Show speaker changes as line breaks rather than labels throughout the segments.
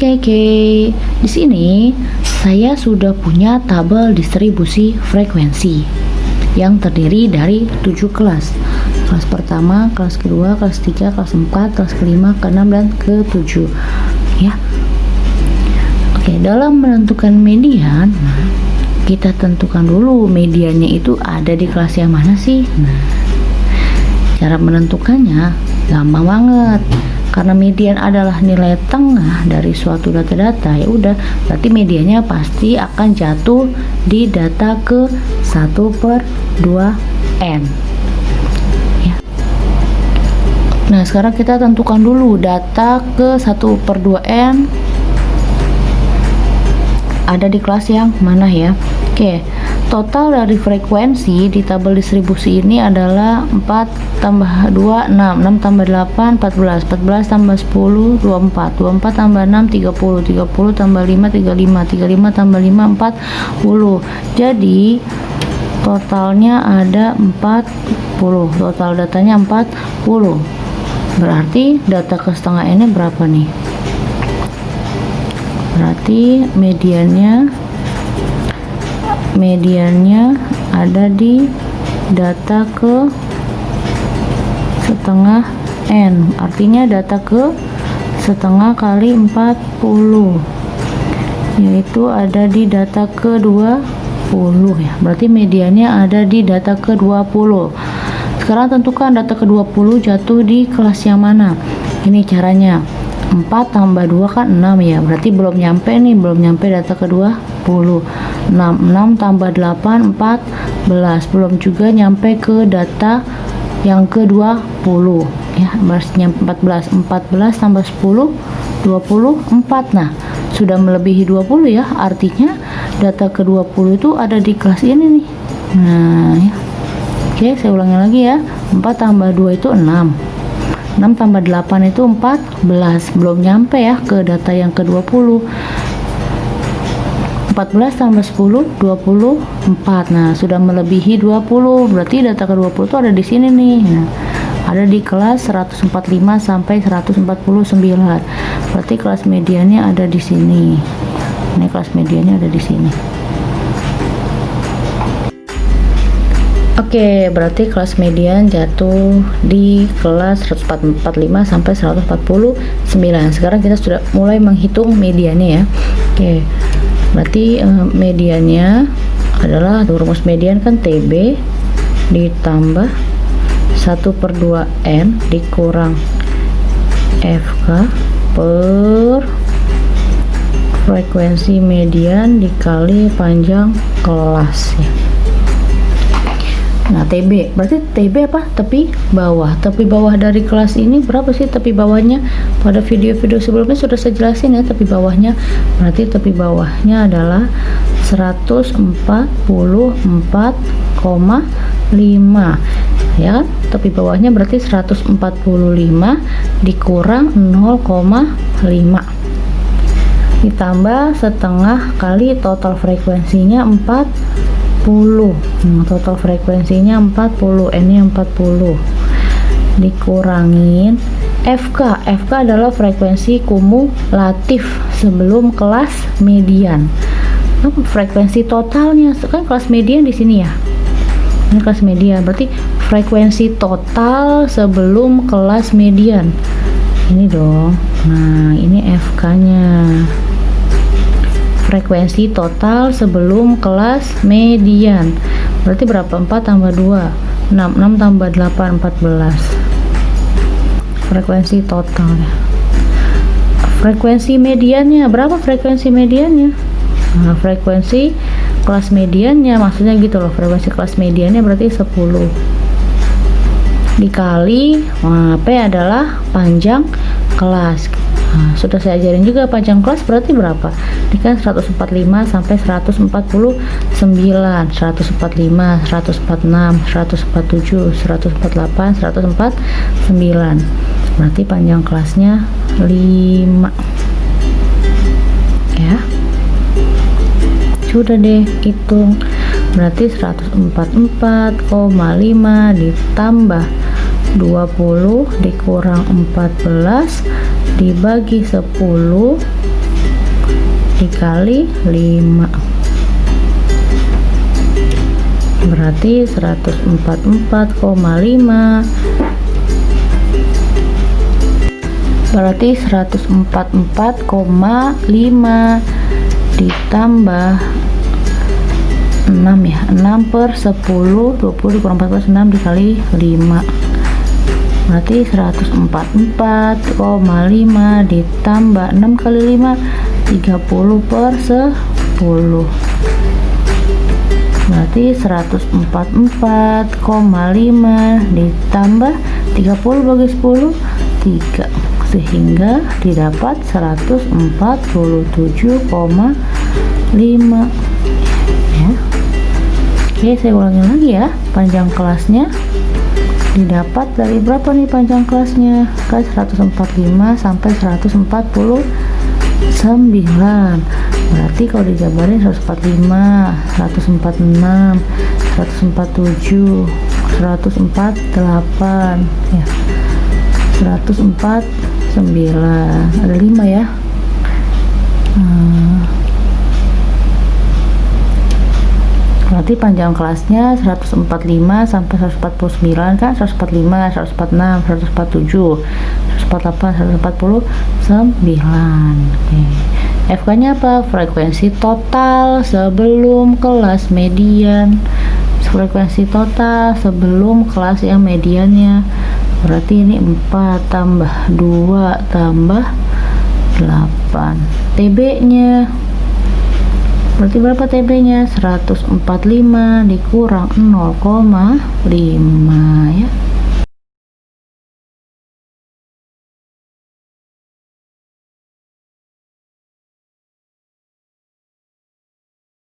Oke. Di sini saya sudah punya tabel distribusi frekuensi yang terdiri dari 7 kelas. Kelas pertama, kelas kedua, kelas 3, kelas 4, kelas kelima, ke-6 dan ke-7. Ya. Oke, dalam menentukan median, kita tentukan dulu mediannya itu ada di kelas yang mana sih? Cara menentukannya gampang banget. Karena median adalah nilai tengah dari suatu data-data, ya udah, berarti mediannya pasti akan jatuh di data ke 1/2n. Ya. Nah, sekarang kita tentukan dulu data ke 1/2n ada di kelas yang mana ya. Oke, total dari frekuensi di tabel distribusi ini adalah 4 tambah 2, 6, 6 tambah 8, 14, 14 tambah 10, 24, 24 tambah 6, 30, 30 tambah 5, 35, 35 tambah 5, 40. Jadi totalnya ada 40, total datanya 40. Berarti data ke setengah ini berapa nih? Berarti mediannya ada di data ke setengah n, artinya data ke setengah kali 40, yaitu ada di data ke 20 ya. Berarti mediannya ada di data ke 20. Sekarang tentukan data ke 20 jatuh di kelas yang mana. Ini caranya, 4 tambah 2 kan 6 ya, berarti belum nyampe data ke 20. 6 tambah 8, 14, belum juga nyampe ke data yang ke 20 ya, barisnya 14 tambah 10, 24. Nah, sudah melebihi 20 ya, artinya data ke 20 itu ada di kelas ini nih. Nah ya. Oke, saya ulangi lagi ya, 4 tambah 2 itu 6, 6 tambah 8 itu 14, belum nyampe ya ke data yang ke 20. 14 tambah 10, 24. Nah, sudah melebihi 20, berarti data ke 20 itu ada di sini nih. Nah, ada di kelas 145 sampai 149. Berarti kelas mediannya ada di sini. Ini kelas mediannya ada di sini. Oke, berarti kelas median jatuh di kelas 145 sampai 149. Sekarang kita sudah mulai menghitung mediannya ya. Oke. Berarti mediannya adalah rumus median kan TB ditambah 1/2n dikurang FK per frekuensi median dikali panjang kelas ya. Nah, TB berarti TB apa? Tepi bawah. Tepi bawah dari kelas ini berapa sih tepi bawahnya? Pada video-video sebelumnya sudah saya jelasin ya tepi bawahnya. Berarti tepi bawahnya adalah 144,5 ya kan? Tepi bawahnya berarti 145 dikurang 0,5 ditambah setengah kali total frekuensinya 40. Total frekuensinya 40, n-nya 40 dikurangin FK. FK adalah frekuensi kumulatif sebelum kelas median. Frekuensi totalnya kan kelas median di sini ya. Ini kelas median, berarti frekuensi total sebelum kelas median. Ini dong. Nah, ini FK-nya. Frekuensi total sebelum kelas median. Berarti berapa? 4 tambah 2, 6, 6 tambah 8, 14. Frekuensi totalnya. Frekuensi mediannya berapa? Frekuensi mediannya? Nah, frekuensi kelas mediannya maksudnya gitu loh. Frekuensi kelas mediannya berarti 10 dikali P adalah panjang kelas. Nah, sudah saya ajarin juga panjang kelas berarti berapa? Ini kan 145 sampai 149, 145, 146, 147, 148, 149. Berarti panjang kelasnya 5. Ya. Sudah deh hitung. Berarti 144,5 ditambah 20 dikurang 14 dibagi 10 dikali 5, berarti 144,5. Berarti 144,5 ditambah 6 ya, 6 per 10, 20 dikurang 14, 6 dikali 5, berarti 144,5 ditambah 6 kali 5, 30 per 10, berarti 144,5 ditambah 30 bagi 10, 3, sehingga didapat 147,5 ya. Oke, saya ulangi lagi ya. Panjang kelasnya didapat dari berapa nih panjang kelasnya? Ke 145 sampai 149. Berarti kalau dijabarin 145, 146, 147, 148 ya. 149. Ada 5 ya. Berarti panjang kelasnya 145 sampai 149 kan, 145, 146, 147, 148, 149. Oke. FK nya apa? Frekuensi total sebelum kelas median. Frekuensi total sebelum kelas yang mediannya. Berarti ini 4 tambah 2 tambah 8. TB nya berarti berapa TB nya? 145 dikurang 0,5 ya.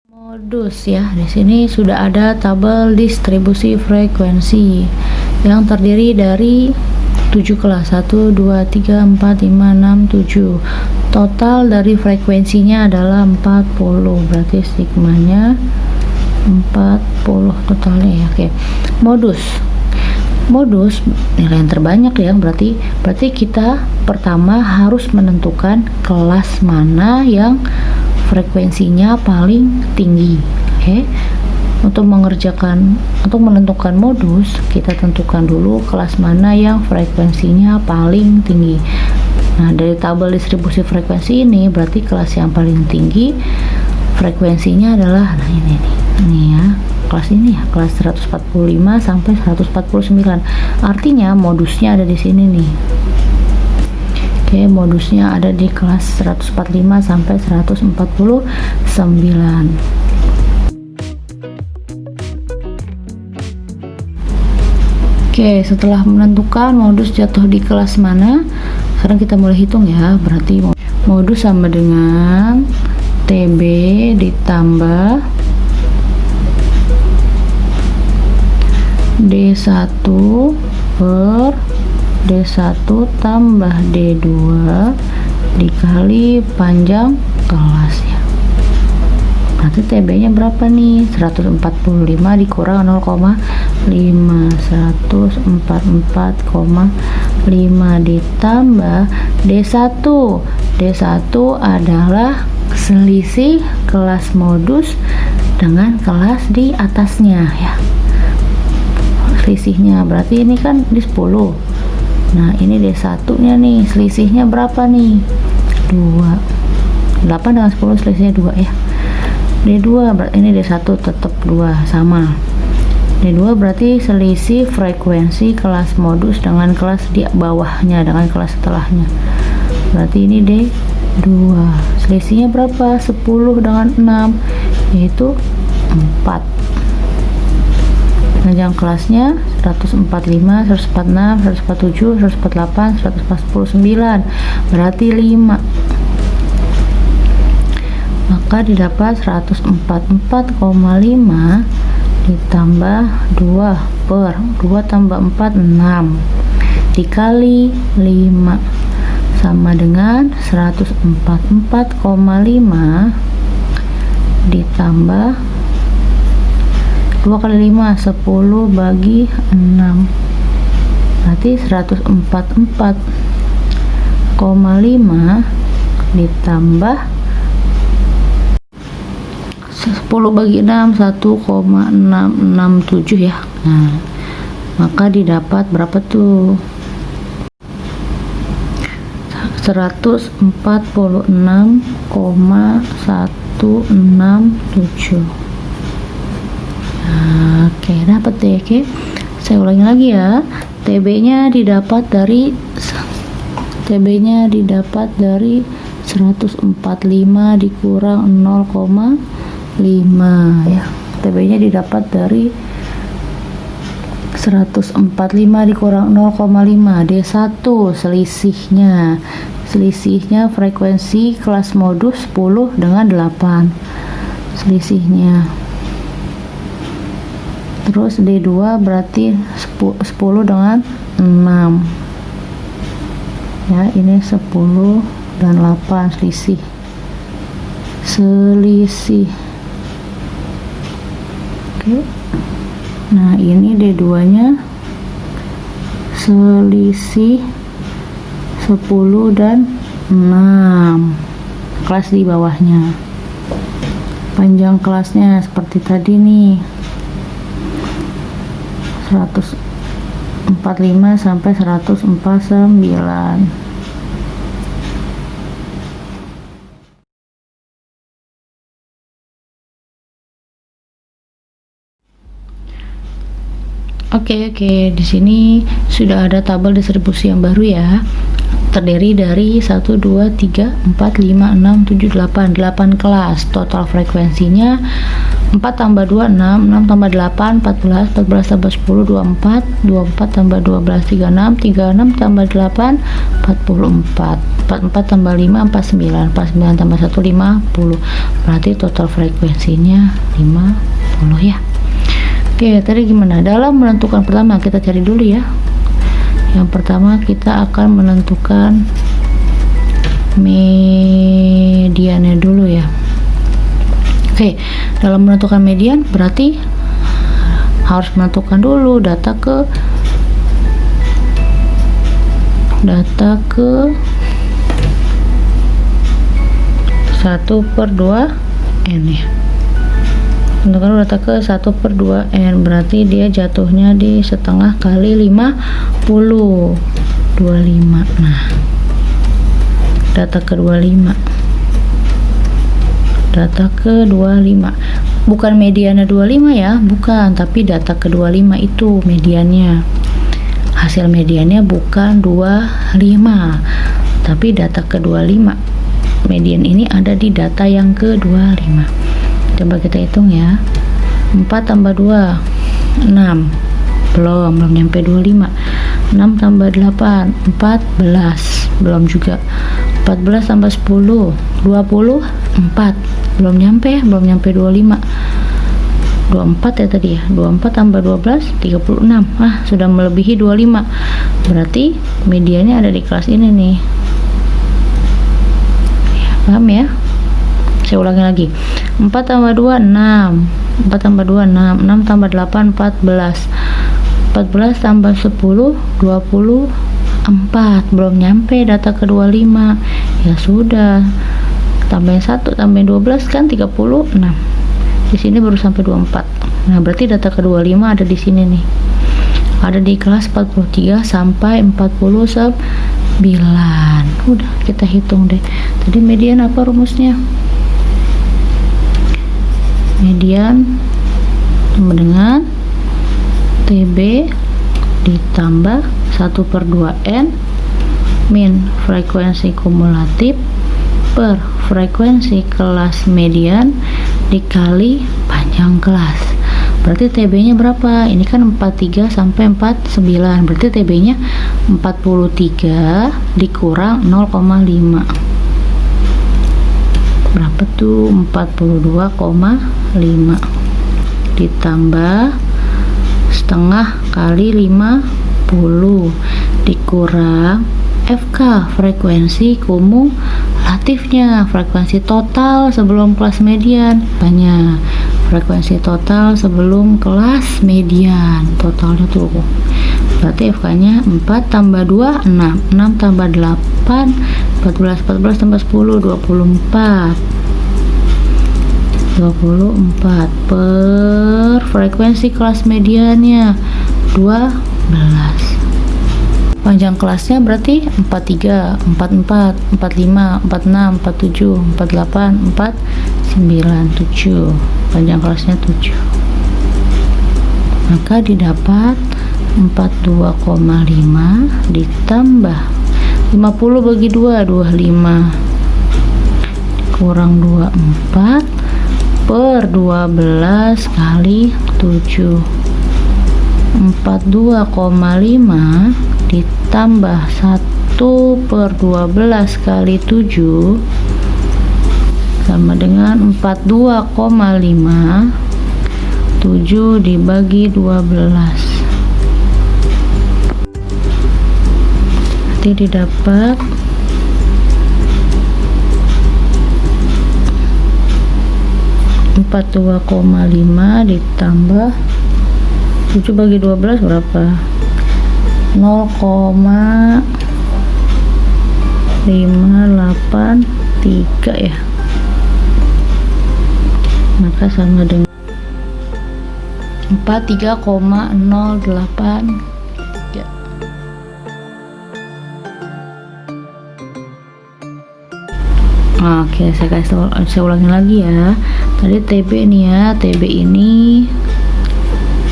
Modus ya. Di sini sudah ada tabel distribusi frekuensi yang terdiri dari 7 kelas, 1, 2, 3, 4, 5, 6, 7. Total dari frekuensinya adalah 40, berarti sigmanya 40 totalnya ya. Oke. Modus nilai yang terbanyak ya, berarti kita pertama harus menentukan kelas mana yang frekuensinya paling tinggi. Oke. Untuk menentukan modus, kita tentukan dulu kelas mana yang frekuensinya paling tinggi. Nah, dari tabel distribusi frekuensi ini berarti kelas yang paling tinggi frekuensinya adalah ini ya, kelas ini ya, kelas 145 sampai 149. Artinya modusnya ada di sini nih. Oke, modusnya ada di kelas 145 sampai 149. Oke, setelah menentukan modus jatuh di kelas mana, sekarang kita mulai hitung ya. Berarti modus sama dengan TB ditambah D1 per D1 tambah D2 dikali panjang kelas ya. Berarti TB nya berapa nih? 145 dikurang 0,5, 144,5 ditambah D1. D1 adalah selisih kelas modus dengan kelas di atasnya ya. Selisihnya berarti ini kan di 10. Nah, ini D1 nya nih, selisihnya berapa nih? 2. 8 dengan 10 selisihnya 2 ya. D2 berarti ini D1 tetap 2 sama. D2 berarti selisih frekuensi kelas modus dengan kelas di bawahnya, dengan kelas setelahnya. Berarti ini D2. Selisihnya berapa? 10 dengan 6 yaitu 4. Panjang kelasnya 145, 146, 147, 148, 149. Berarti 5. Maka didapat 144,5 ditambah 2 per 2 tambah 4, 6 dikali 5 sama dengan 144,5 ditambah 2 kali 5, 10 bagi 6, berarti 144,5 ditambah 10 bagi 6 1,667 ya. Nah, maka didapat berapa tuh? 146,167. Nah, oke, dapat deh. Oke, saya ulangi lagi ya. TB-nya didapat dari 145 dikurang 0,5 ya. TB-nya didapat dari 145 dikurang 0,5 D1. Selisihnya frekuensi kelas modus 10 dengan 8 selisihnya. Terus D2 berarti 10 dengan 6 ya, ini 10 dan 8 selisih. Oke. Nah, ini D2 nya selisih 10 dan 6 kelas di bawahnya. Panjang kelasnya seperti tadi nih, 145 sampai 149. Oke, di sini sudah ada tabel distribusi yang baru ya. Terdiri dari 1, 2, 3, 4, 5, 6, 7, 8 kelas. Total frekuensinya 4 tambah 2, 6, 6 tambah 8, 14, 14 tambah 10, 24, 24 tambah 12, 36, 36 tambah 8, 44, 44 tambah 5, 49, 49 tambah 1, 50. Berarti total frekuensinya 50 ya. Oke, tadi gimana? Dalam menentukan pertama, kita cari dulu ya. Yang pertama kita akan menentukan mediannya dulu ya. Oke, dalam menentukan median berarti harus menentukan dulu data ke 1/2n ya. Tentukan data ke 1/2n, berarti dia jatuhnya di setengah kali 50, 25. Nah, data ke 25, bukan mediannya 25 ya, bukan, tapi data ke 25 itu mediannya. Hasil mediannya bukan 25, tapi data ke 25. Median ini ada di data yang ke 25. Coba kita hitung ya. 4 tambah 2 6, belum nyampe 25. 6 tambah 8 14, belum juga. 14 tambah 10 24, belum nyampe 25. 24 ya tadi ya. 24 tambah 12 36. Sudah melebihi 25. Berarti mediannya ada di kelas ini nih. Paham ya? Saya ulangi lagi. 4 tambah 2 6, 4 tambah 2 6, 6 tambah 8 14, 14 tambah 10 24, belum nyampe data ke 25. Ya sudah, tambahin 1 tambahin 12 kan 36. Di sini baru sampai 24. Nah, berarti data ke 25 ada di sini nih. Ada di kelas 43 sampai 49. Udah, kita hitung deh. Tadi median apa rumusnya? Median sama dengan TB ditambah 1/2n min frekuensi kumulatif per frekuensi kelas median dikali panjang kelas. Berarti TB-nya berapa? Ini kan 43 sampai 49. Berarti TB-nya 43 dikurang 0,5. Berapa tuh? 42,5 ditambah setengah kali 50 dikurang FK frekuensi kumulatifnya, frekuensi total sebelum kelas median. Banyak frekuensi total sebelum kelas median, totalnya tuh berarti FK nya 4 tambah 2 6, 6 tambah 8 14, 14 tambah 10 24. 24 per frekuensi kelas mediannya 12. Panjang kelasnya berarti 43, 44, 45, 46, 47, 48, 49, 7. Panjang kelasnya 7. Maka didapat 42,5 ditambah 50 bagi 2, 25. Kurang 24 per 12 kali 7. 42,5 ditambah 1 per 12 kali 7 sama dengan 42,5. 7 dibagi 12 nanti didapat 42,5 ditambah 7 bagi 12 berapa? 0,583 ya. Maka sama dengan 43,083. Oke, saya ulangi lagi ya. Tadi TB nih ya, TB ini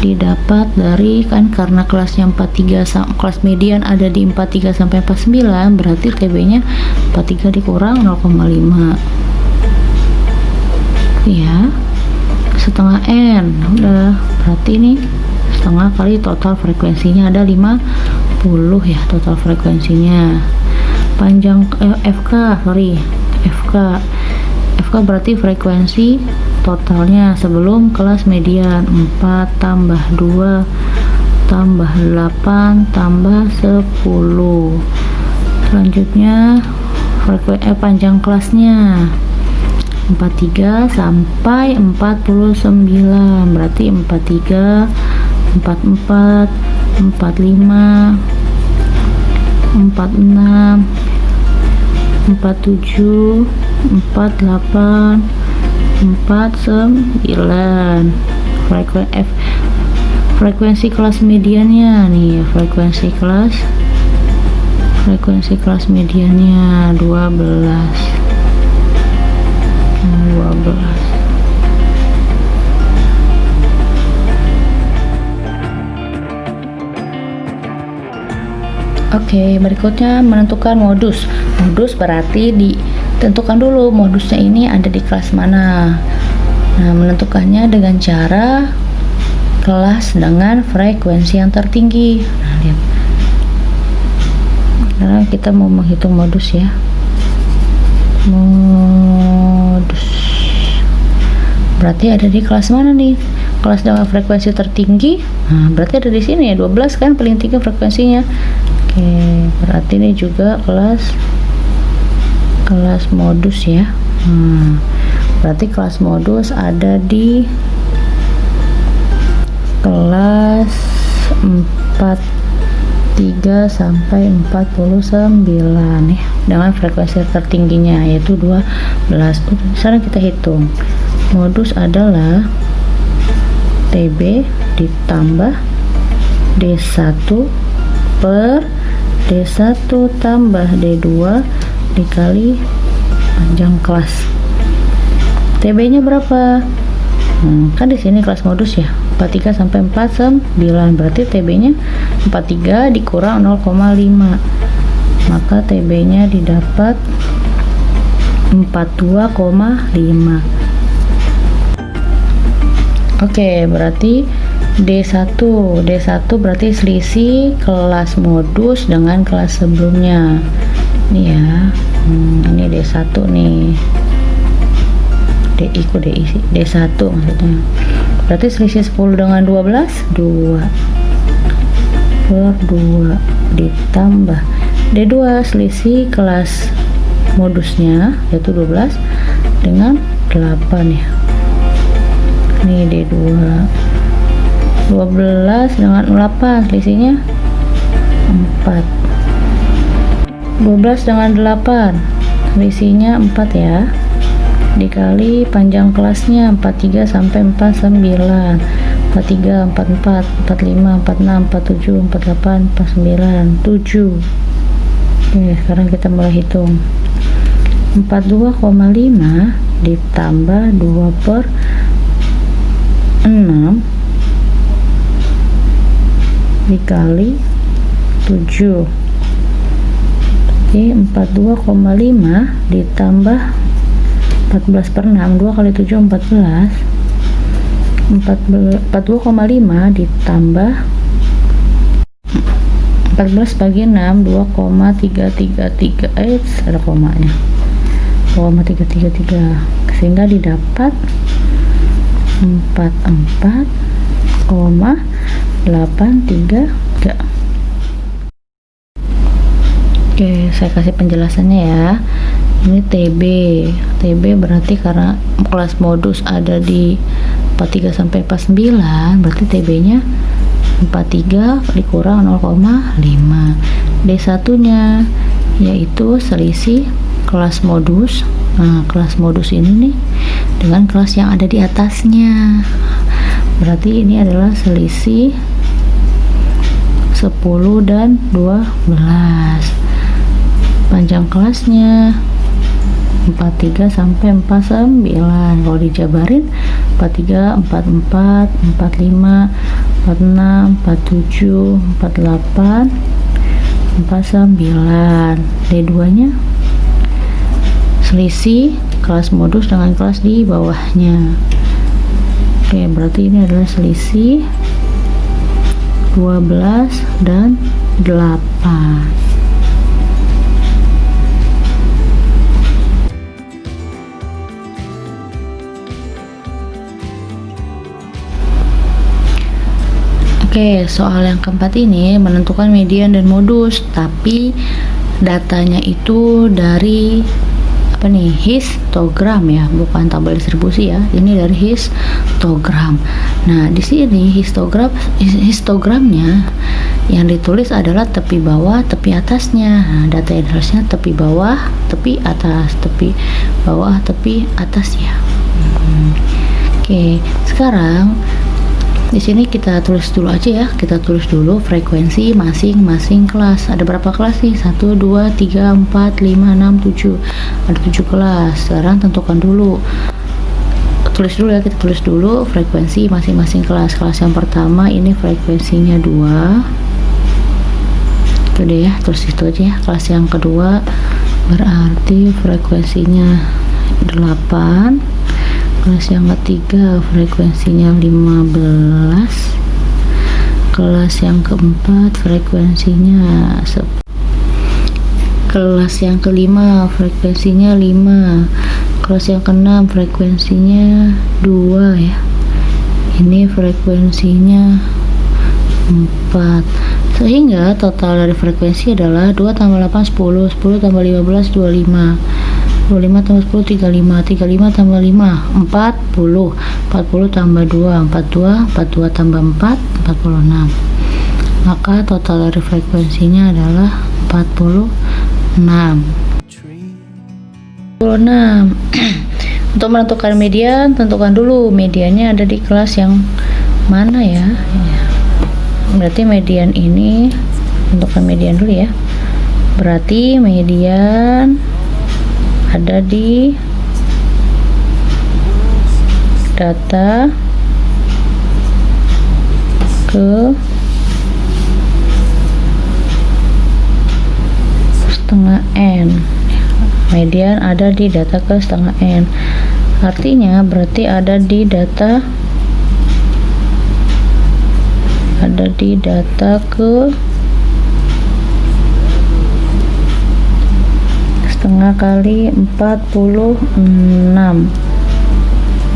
didapat dari kan karena kelasnya 43 kelas median ada di 43 sampai 49, berarti TB-nya 43 dikurang 0,5 ya, setengah N. Udah, berarti ini setengah kali total frekuensinya ada 50 ya, total frekuensinya. Panjang FK berarti frekuensi totalnya sebelum kelas median 4 tambah 2 tambah 8 tambah 10. Selanjutnya panjang kelasnya 43 sampai 49, berarti 43, 44, 45, 46, 47, 48, 49. Frekuensi kelas mediannya nih, frekuensi kelas mediannya 12. Oke, berikutnya menentukan modus. Modus berarti ditentukan dulu modusnya ini ada di kelas mana. Nah, menentukannya dengan cara kelas dengan frekuensi yang tertinggi. Nah, lihat. Sekarang kita mau menghitung modus ya. Modus berarti ada di kelas mana nih? Kelas dengan frekuensi tertinggi. Nah, berarti ada di sini ya, 12 kan paling tinggi frekuensinya. Oke, berarti ini juga kelas modus ya. Berarti kelas modus ada di kelas 43 sampai 49 ya, dengan frekuensi tertingginya yaitu 12. Sekarang kita hitung. Modus adalah TB ditambah D1 per D1 tambah D2 dikali panjang kelas. TB nya berapa? Kan di sini kelas modus ya, 43 sampai 49, berarti TB nya 43 dikurang 0,5, maka TB nya didapat 42,5. Oke, berarti D1 berarti selisih kelas modus dengan kelas sebelumnya nih ya. Ini D1 nih, D1 maksudnya, berarti selisih 10 dengan 12, 2 per 2 ditambah D2 selisih kelas modusnya yaitu 12 dengan 8 ya. Ini D2 12 dengan 8 selisihnya 4. 12 dengan 8 selisihnya 4 ya. dikali panjang kelasnya 43 sampai 49, 43, 44, 45, 46, 47, 48, 49, 7. Oke, sekarang kita mulai hitung. 42,5 ditambah 2/6 dikali 7. Oke, 42,5 ditambah 14/6, 2 kali 7 14. 42,5 ditambah 14 bagi 6, 2,333. Ada komanya, 2,333, sehingga didapat 44,833. Oke, saya kasih penjelasannya ya. Ini TB berarti karena kelas modus ada di 43 sampai 49, berarti TB-nya 43 dikurang 0,5. D1 nya yaitu selisih kelas modus. Nah, kelas modus ini nih dengan kelas yang ada di atasnya, berarti ini adalah selisih 10 dan 12. Panjang kelasnya 43 sampai 49. Kalau dijabarin 43, 44, 45, 46, 47, 48, 49. D2 nya selisih kelas modus dengan kelas di bawahnya. Oke, berarti ini adalah selisih 12 dan 8. Oke, soal yang keempat ini menentukan median dan modus, tapi datanya itu dari apa nih, histogram ya, bukan tabel distribusi ya. Ini dari histogram. Nah, di sini histogramnya yang ditulis adalah tepi bawah, tepi atasnya. Nah, data yang harusnya tepi bawah, tepi atas, tepi bawah, tepi atas ya. Oke, sekarang di sini kita tulis dulu aja ya. Kita tulis dulu frekuensi masing-masing kelas. Ada berapa kelas nih? 1, 2, 3, 4, 5, 6, 7. Ada 7 kelas. Sekarang tentukan dulu. Tulis dulu ya, kita tulis dulu frekuensi masing-masing kelas. Kelas yang pertama ini frekuensinya 2. Itu deh ya, tulis itu aja ya. Kelas yang kedua berarti frekuensinya 8. Kelas yang ketiga frekuensinya 15. Kelas yang keempat frekuensinya 10. Kelas yang kelima frekuensinya 5. Kelas yang keenam frekuensinya 2 ya. Ini frekuensinya 4. Sehingga total dari frekuensi adalah 2 tambah 8 10, 10 tambah 15 25. 25 tambah 10 35, 35 tambah 5 40, 40 tambah 2 42, 42 tambah 4 46. Maka total dari frekuensinya adalah 46. Untuk menentukan median, tentukan dulu mediannya ada di kelas yang mana ya. Berarti median ini, tentukan median dulu ya. Berarti median ada di data ke setengah n. Median ada di data ke setengah n. Artinya berarti ada di data ke setengah kali 46.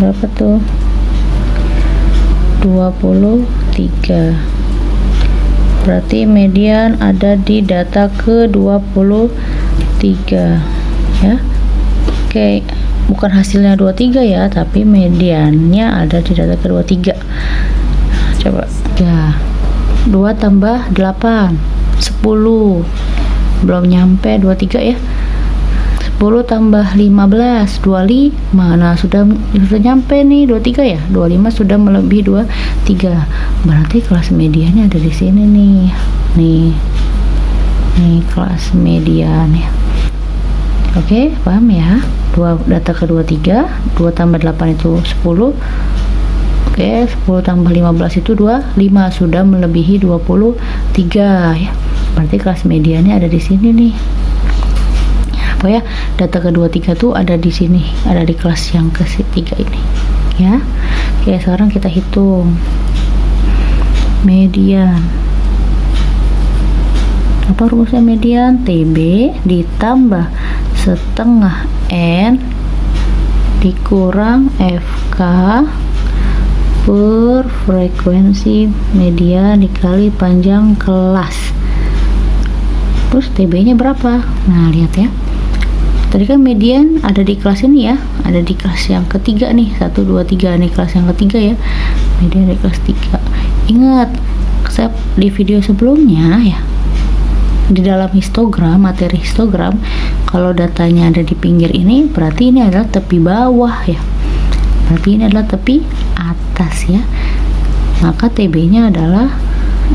Berapa tuh? 23. Berarti median ada di data ke 23 ya. Oke, bukan hasilnya 23 ya, tapi mediannya ada di data ke 23. Coba ya, 2 tambah 8 10. Belum nyampe 23 ya. 10 tambah 15 25. Nah, sudah nyampe nih 23 ya. 25 sudah melebihi 23. Berarti kelas mediannya ada di sini nih. Nih kelas median ya. Oke, paham ya? Data ke 23, 2 tambah 8 itu 10. Oke, 10 tambah 15 itu 25, sudah melebihi 23 ya. Berarti kelas mediannya ada di sini nih. Apa ya? Data ke 23 tuh ada di sini, ada di kelas yang ketiga ini. Ya. Oke, sekarang kita hitung median. Apa rumusnya median? TB ditambah setengah N dikurang FK per frekuensi median dikali panjang kelas. Terus TB nya berapa? Nah, lihat ya, tadi kan median ada di kelas ini ya, ada di kelas yang ketiga nih, 1, 2, 3 nih, kelas yang ketiga ya, median di kelas 3. Ingat, di video sebelumnya ya, di dalam histogram, materi histogram, kalau datanya ada di pinggir ini, berarti ini adalah tepi bawah ya, berarti ini adalah tepi atas ya. Maka TB nya adalah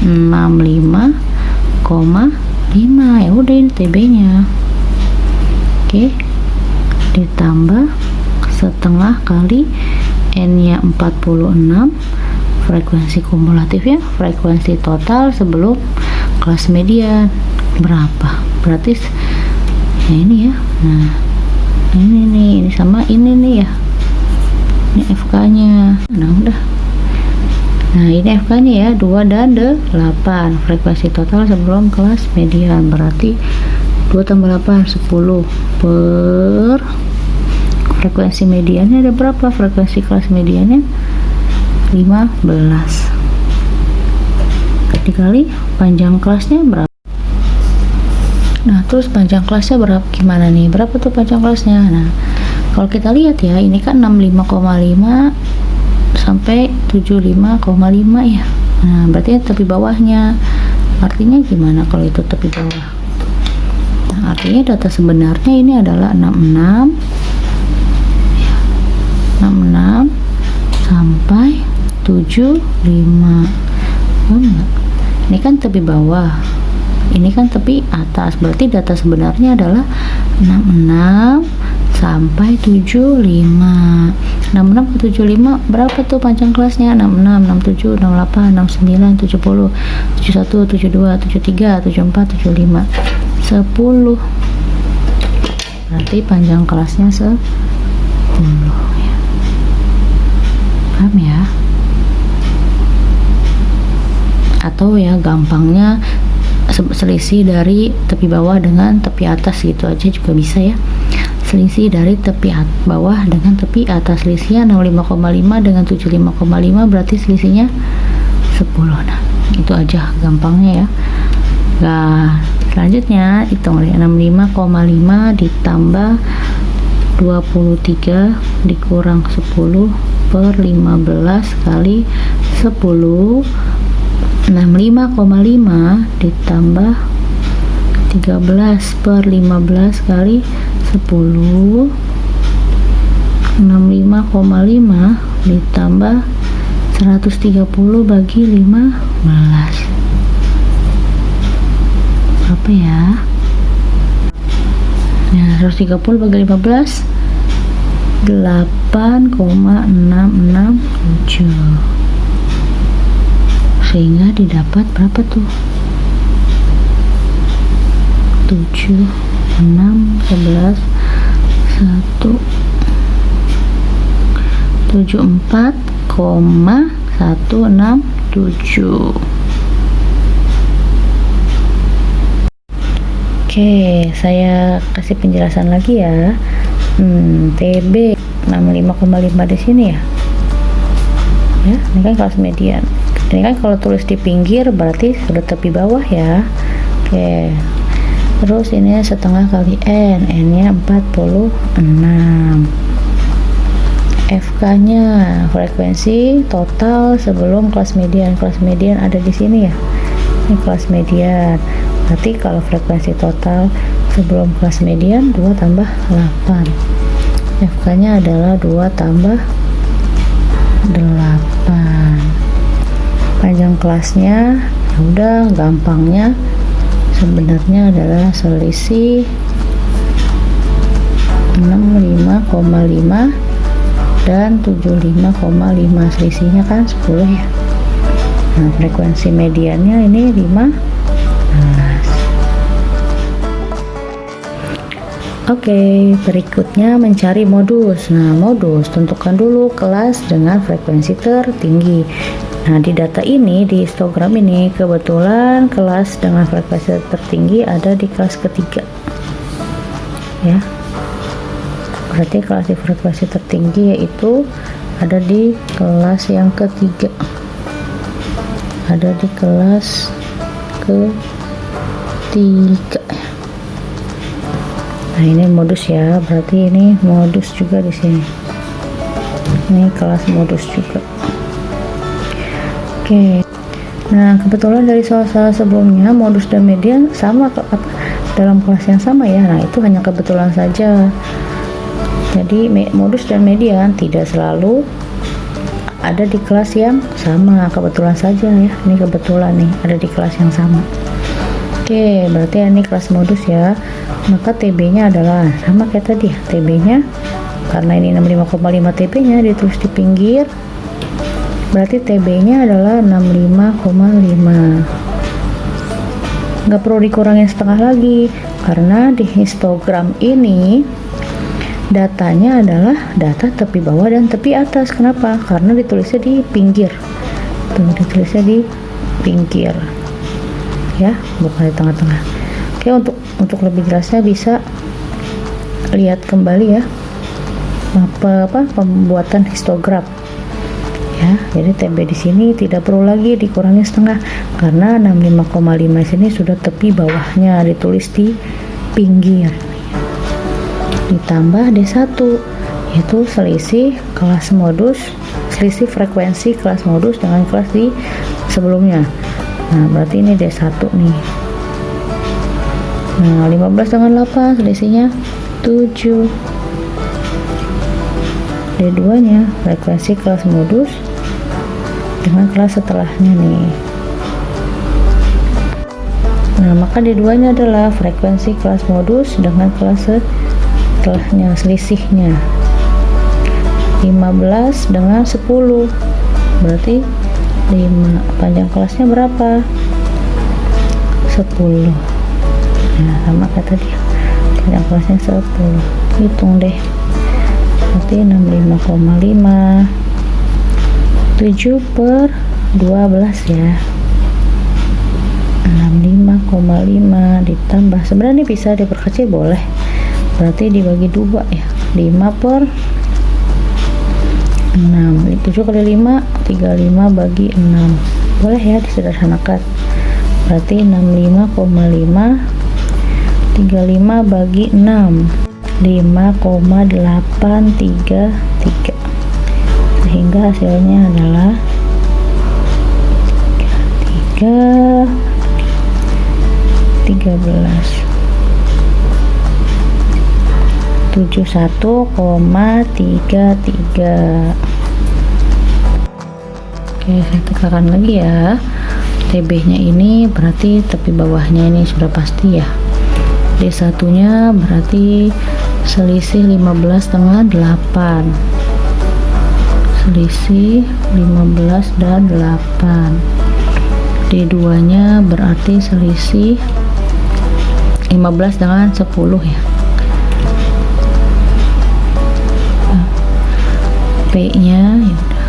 65,5. Ya udah, ini TB nya. Oke, ditambah setengah kali N nya 46, frekuensi kumulatifnya, frekuensi total sebelum kelas median berapa? Berarti ya ini ya. Nah, ini nih, ini sama ini nih ya. Ini FK nya. Nah, udah. Nah, ini FK nya ya, 2 dan 8, frekuensi total sebelum kelas median. Berarti 2 tambah 8 10 per frekuensi mediannya ada berapa? Frekuensi kelas mediannya 15 dikali panjang kelasnya berapa? Nah, terus panjang kelasnya berapa? Gimana nih? Berapa tuh panjang kelasnya? Nah, kalau kita lihat ya, ini kan 65,5 sampai 75,5 ya. Nah, berarti tepi bawahnya. Artinya gimana kalau itu tepi bawah? Nah, artinya data sebenarnya ini adalah 66 sampai 75. Oh, enggak. Ini kan tepi bawah, ini kan tepi atas, berarti data sebenarnya adalah 66 sampai 75. 66 ke 75 berapa tuh panjang kelasnya? 66, 67, 68, 69, 70, 71, 72, 73, 74, 75, 10. Berarti panjang kelasnya 10 ya. Paham ya? Atau ya gampangnya selisih dari tepi bawah dengan tepi atas gitu aja juga bisa ya. Selisih dari tepi bawah dengan tepi atas, selisihnya 65,5 dengan 75,5 berarti selisihnya 10. Nah, itu aja gampangnya ya. Nah, selanjutnya hitung 65,5 ditambah 23 dikurang 10 per 15 kali 10. 65,5 ditambah 13 per 15 kali 10. 65,5 ditambah 130 bagi 15. Apa ya? Ya, 130 bagi 15 8,667, sehingga didapat berapa tuh? 7, 6, 11, 1, 74,167. Oke, saya kasih penjelasan lagi ya. TB 65,5 di sini ya. Ya, ini kan kelas median. Ini kan kalau tulis di pinggir berarti sudah tepi bawah ya. Oke. Terus ini setengah kali N, N-nya 46. FK-nya frekuensi total sebelum kelas median. Kelas median ada di sini ya. Ini kelas median. Berarti kalau frekuensi total sebelum kelas median 2 tambah 8. FK nya adalah 2 tambah 8. Panjang kelasnya ya udah, gampangnya sebenarnya adalah selisih 65,5 dan 75,5, selisihnya kan 10 ya. Nah, frekuensi mediannya ini 15. Oke, berikutnya mencari modus. Nah, modus tentukan dulu kelas dengan frekuensi tertinggi. Nah, di data ini, di histogram ini, kebetulan kelas dengan frekuensi tertinggi ada di kelas ketiga. Ya. Berarti kelas di frekuensi tertinggi yaitu ada di kelas yang ketiga. Ada di kelas ketiga. Nah, ini modus ya, berarti ini modus juga di sini. Ini kelas modus juga. Oke. Nah, kebetulan dari soal-soal sebelumnya modus dan median sama dalam kelas yang sama ya. Nah, itu hanya kebetulan saja. Jadi modus dan median tidak selalu ada di kelas yang sama, kebetulan saja ya. Ini kebetulan nih ada di kelas yang sama. Oke, berarti ini kelas modus ya. Maka TB-nya adalah sama kayak tadi ya. TB-nya karena ini 65,5 TB-nya ditulis di pinggir. Berarti TB-nya adalah 65,5. Nggak perlu dikurangin setengah lagi karena di histogram ini datanya adalah data tepi bawah dan tepi atas. Kenapa? Karena ditulisnya di pinggir. Tuh, ditulisnya di pinggir. Ya, bukan di tengah-tengah. Oke, untuk lebih jelasnya bisa lihat kembali ya pembuatan histogram. Ya, jadi TB di sini tidak perlu lagi dikurangi setengah karena 65,5 sini sudah tepi bawahnya ditulis di pinggir. Ditambah D1 yaitu selisih kelas modus, selisih frekuensi kelas modus dengan kelas di sebelumnya. Nah, berarti ini D1 nih. Nah, 15 dengan 8 selisihnya 7. D2 nya frekuensi kelas modus dengan kelas setelahnya nih. Nah, maka D2 nya adalah frekuensi kelas modus dengan kelas setelahnya, selisihnya 15 dengan 10 berarti 5. Panjang kelasnya berapa? 10. Nah, sama kayak tadi, panjang kelasnya 10. Hitung deh, berarti 65,5 7 per 12 ya, 65,5 ditambah, sebenarnya bisa diperkecil boleh, berarti dibagi 2 ya, 5 per 6, 7 kali 5 35 bagi 6, boleh ya disederhanakan, berarti 65,5 35 bagi 6 5,833, sehingga hasilnya adalah 13 71,33. Oke, saya tekan lagi ya. TB nya ini berarti tepi bawahnya ini sudah pasti ya. D1 nya berarti selisih 15 dengan 8, selisih 15 dan 8. D2 nya berarti selisih 15 dengan 10 ya. P nya ya udah,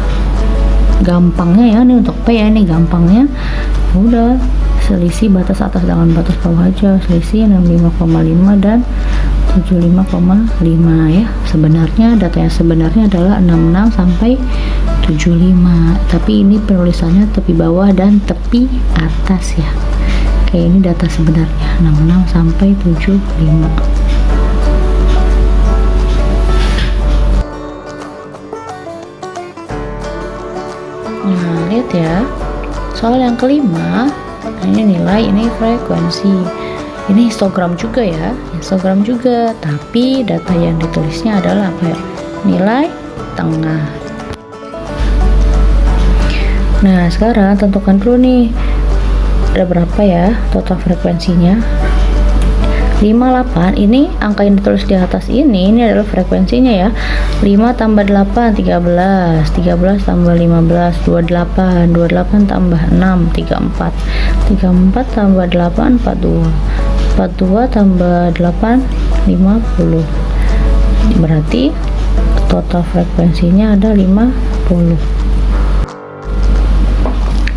gampangnya ya, ini untuk P ya, ini gampangnya udah selisih batas atas dengan batas bawah aja, selisih 65,5 dan 75,5 ya. Sebenarnya data yang sebenarnya adalah 66 sampai 75, tapi ini penulisannya tepi bawah dan tepi atas ya. Oke, ini data sebenarnya 66 sampai 75. Nah, lihat ya, soal yang kelima, ini nilai, ini frekuensi. Ini histogram juga ya, histogram juga, tapi data yang ditulisnya adalah apa ya? Nilai tengah. Nah, sekarang tentukan dulu nih, ada berapa ya total frekuensinya? 58, ini angka yang ditulis di atas ini adalah frekuensinya ya. 5 tambah 8, 13, 13 tambah 15, 28, 28 tambah 6, 34, 34 tambah 8, 42, 42 tambah 8, 50. Berarti total frekuensinya ada 50.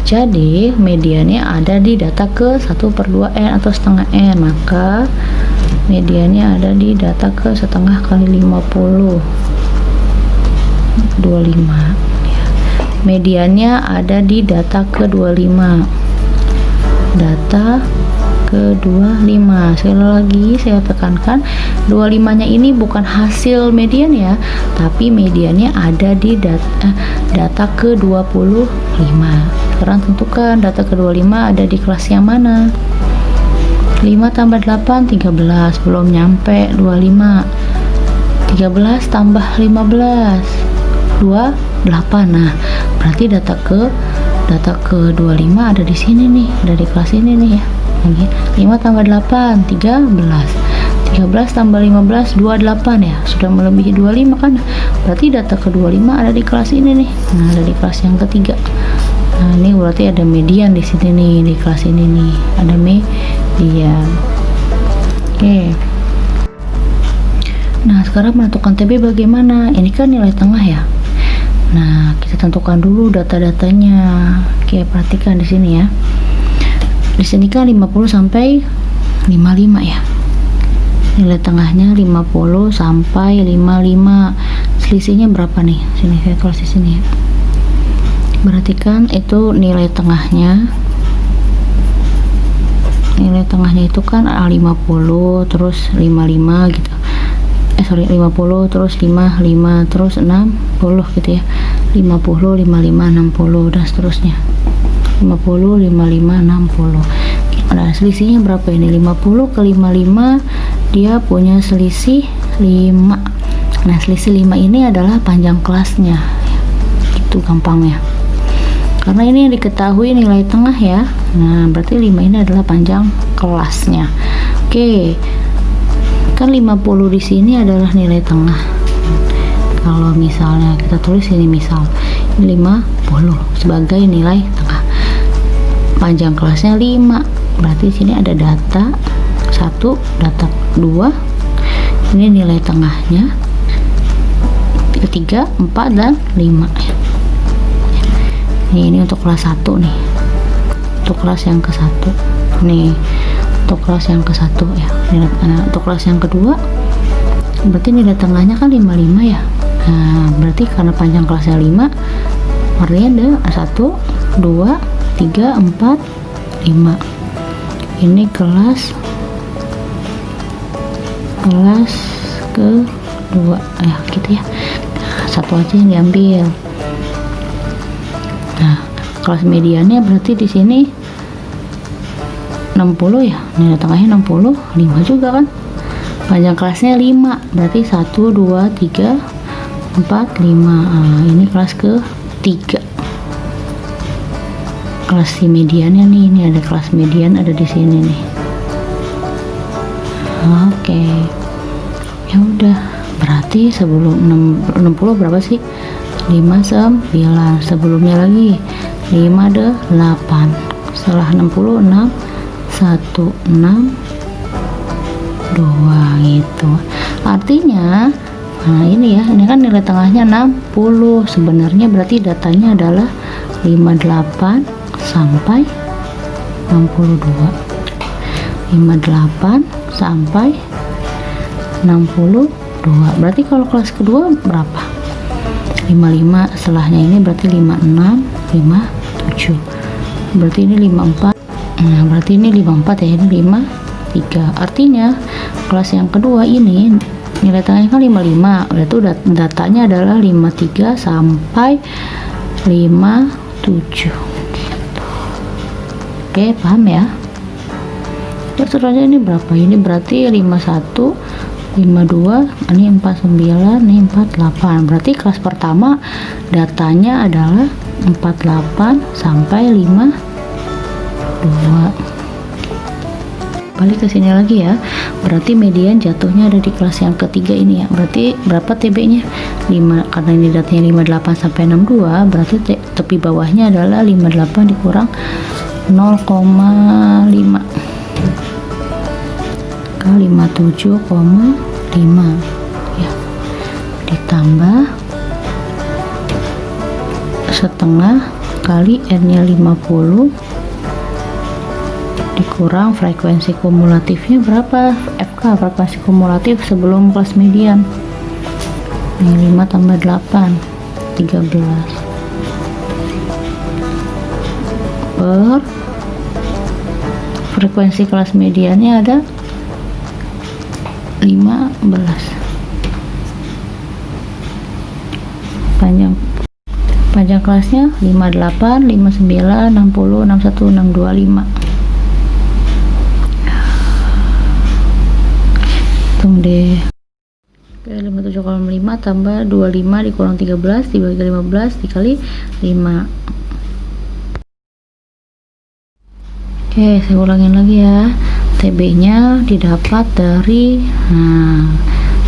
Jadi mediannya ada di data ke 1/2n atau setengah n, maka mediannya ada di data ke setengah kali 50, 25 ya. Mediannya ada di data ke 25, data ke 25. Sekali lagi saya tekankan, 25 nya ini bukan hasil median ya, tapi mediannya ada di data ke 25. Sekarang tentukan data ke 25 ada di kelas yang mana. 5 tambah 8, 13, belum nyampe 25. 13 tambah 15, 28. Nah, berarti data ke 25 ada di sini nih, dari kelas ini nih ya. Lagi 5 tambah 8, 13, 13 tambah 15, 28 ya, sudah melebihi 25 kan. Berarti data ke 25 ada di kelas ini nih. Nah, ada di kelas yang ketiga. Nah, ini berarti ada median di sini nih, di kelas ini nih, ada median. Oke. Nah, sekarang menentukan TB bagaimana? Ini kan nilai tengah ya. Nah, kita tentukan dulu data-datanya. Oke, perhatikan di sini ya. Di sini kan 50 sampai 55 ya. Nilai tengahnya 50 sampai 55. Selisihnya berapa nih? Sini saya tulis di sini ya. Perhatikan itu nilai tengahnya. Nilai tengahnya itu kan 50 terus 55 gitu. 50 terus 55 terus 60 gitu ya. 50, 55, 60 dan seterusnya. 50, 55, 60. Nah, selisihnya berapa ini? 50 ke 55, dia punya selisih 5. Nah, selisih 5 ini adalah panjang kelasnya. Itu gampangnya. Karena ini diketahui nilai tengah ya. Nah, berarti 5 ini adalah panjang kelasnya. Oke. Kan 50 di sini adalah nilai tengah. Kalau misalnya kita tulis ini misal 50 sebagai nilai tengah. Panjang kelasnya 5. Berarti sini ada data 1, data 2. Ini nilai tengahnya. 3, 4 dan 5 ya. Ini untuk kelas 1 nih, untuk kelas yang ke-1 nih, untuk kelas yang ke-1 ya. Untuk kelas yang kedua berarti nilai tengahnya kan 55 ya. Nah, berarti karena panjang kelasnya 5, artinya ada 1, 2, 3, 4, 5. Ini kelas kedua ya, gitu ya. Satu aja yang diambil. Nah, kelas mediannya berarti di sini 60 ya, nilai tengahnya 60, 5 juga kan. Panjang kelasnya 5, berarti 1, 2, 3, 4, 5. Nah, ini kelas ke-3. Kelas si mediannya nih, ini ada kelas median ada di sini nih. Oke. Ya udah, berarti sebelum 60 berapa sih? 5, 9. Sebelumnya lagi 5 ada 8. Setelah 60, 6, 1, 6, 2 gitu. Artinya nah ini ya, ini kan nilai tengahnya 60. Sebenarnya berarti datanya adalah 58 sampai 62. 58 sampai 62. Berarti kalau kelas kedua berapa? 55, setelahnya ini berarti 56, 57. Berarti ini 54. Nah, berarti ini 54 ya, ini 53. Artinya kelas yang kedua ini nilai tengahnya kan 55. Berarti datanya adalah 53 sampai 57. Gitu. Oke, paham ya? Ya seterusnya ini berapa? Ini berarti 51, 52, ini 49, ini 48. Berarti kelas pertama datanya adalah 48 sampai 52. Balik ke sini lagi ya. Berarti median jatuhnya ada di kelas yang ketiga ini ya. Berarti berapa TB-nya? 5, karena ini datanya 58 sampai 62, berarti tepi bawahnya adalah 58 dikurang 0,5 ke 57,5 ya. Ditambah setengah kali N-nya 50 dikurang frekuensi kumulatifnya berapa? FK, frekuensi kumulatif sebelum kelas median. Ini 5 tambah 8, 13 per frekuensi kelas mediannya ada 15. Panjang kelasnya 58, 59, 60, 61, 62, 5. Hitung deh. Oke, 57,5 tambah 25 dikurang 13 dibagi 15 dikali 5. Oke, saya ulangin lagi ya. TB-nya didapat dari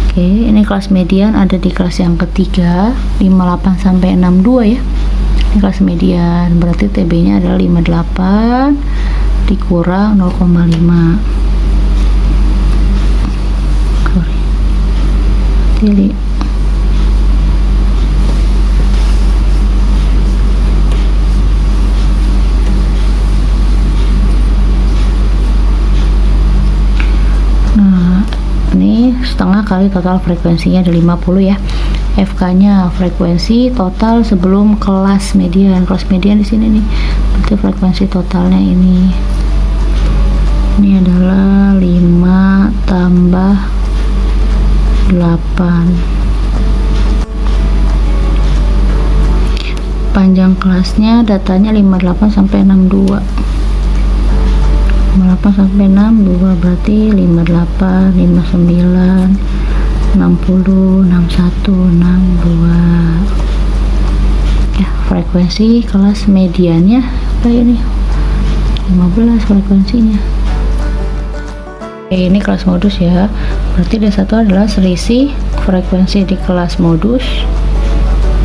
oke, ini kelas median ada di kelas yang ketiga 58 sampai 62 ya. Ini kelas median, berarti TB-nya adalah 58 dikurang 0,5. Sorry. Ini setengah kali total frekuensinya ada 50 ya. FK-nya frekuensi total sebelum kelas median. Kelas median di sini nih. Berarti frekuensi totalnya ini. Ini adalah 5 tambah 8. Panjang kelasnya datanya 58 sampai 62. 58 sampai 62 berarti 58, 59, 60, 61, 62 ya. Frekuensi kelas mediannya apa ini? 15 frekuensinya. Ini kelas modus ya, berarti D1 adalah selisih frekuensi di kelas modus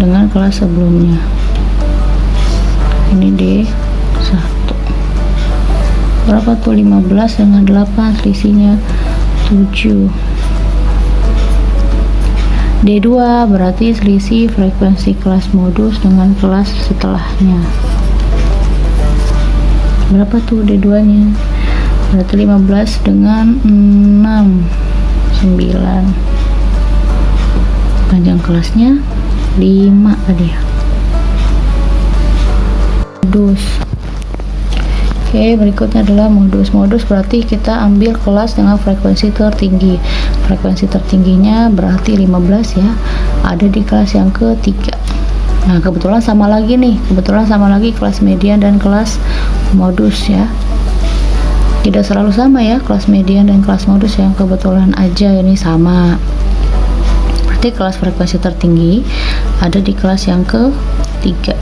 dengan kelas sebelumnya. Ini D1 berapa tuh? 15 dengan 8 selisihnya 7. D2 berarti selisih frekuensi kelas modus dengan kelas setelahnya. Berapa tuh D2 nya? Berarti 15 dengan 6, 9. Panjang kelasnya 5 tadi ya. Modus. Oke, berikutnya adalah modus. Modus berarti kita ambil kelas dengan frekuensi tertinggi. Frekuensi tertingginya berarti 15 ya. Ada di kelas yang ketiga. Nah, kebetulan sama lagi nih. Kebetulan sama lagi kelas median dan kelas modus ya. Tidak selalu sama ya, kelas median dan kelas modus yang kebetulan aja ini sama. Berarti kelas frekuensi tertinggi ada di kelas yang ketiga.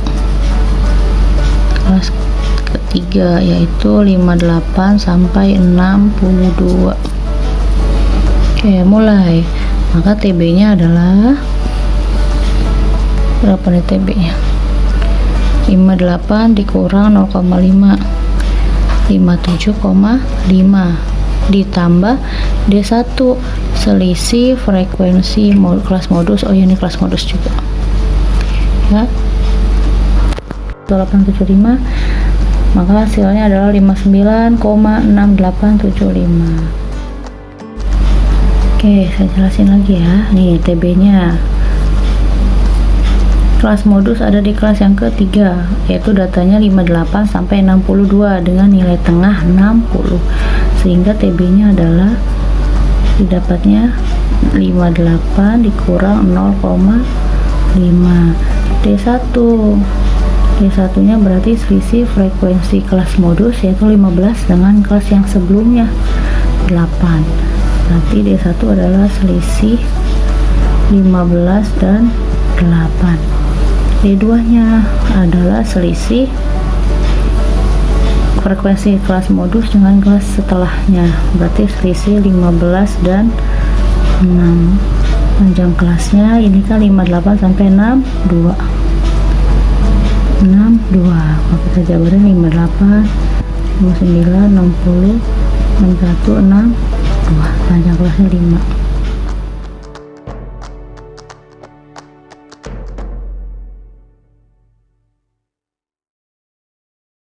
Kelas ketiga yaitu 58 sampai 62. Oke, mulai. Maka TB-nya adalah berapa nih TB-nya? 58 dikurang 0,5, 57,5 ditambah D1 selisih frekuensi kelas modus. Oh ya, ini kelas modus juga ya, 875, maka hasilnya adalah 59,6875. Oke, saya jelasin lagi ya. Nih TB nya kelas modus ada di kelas yang ketiga, yaitu datanya 58 sampai 62 dengan nilai tengah 60, sehingga TB nya adalah didapatnya 58 dikurang 0,5. D1 D1 nya berarti selisih frekuensi kelas modus yaitu 15 dengan kelas yang sebelumnya 8. Berarti D1 adalah selisih 15 dan 8. D2 nya adalah selisih frekuensi kelas modus dengan kelas setelahnya, berarti selisih 15 dan 6. Panjang kelasnya ini kan 58 sampai 62. Kalau kita jabarin 58, 59, 60, 61, 62. Panjang kelasnya 5.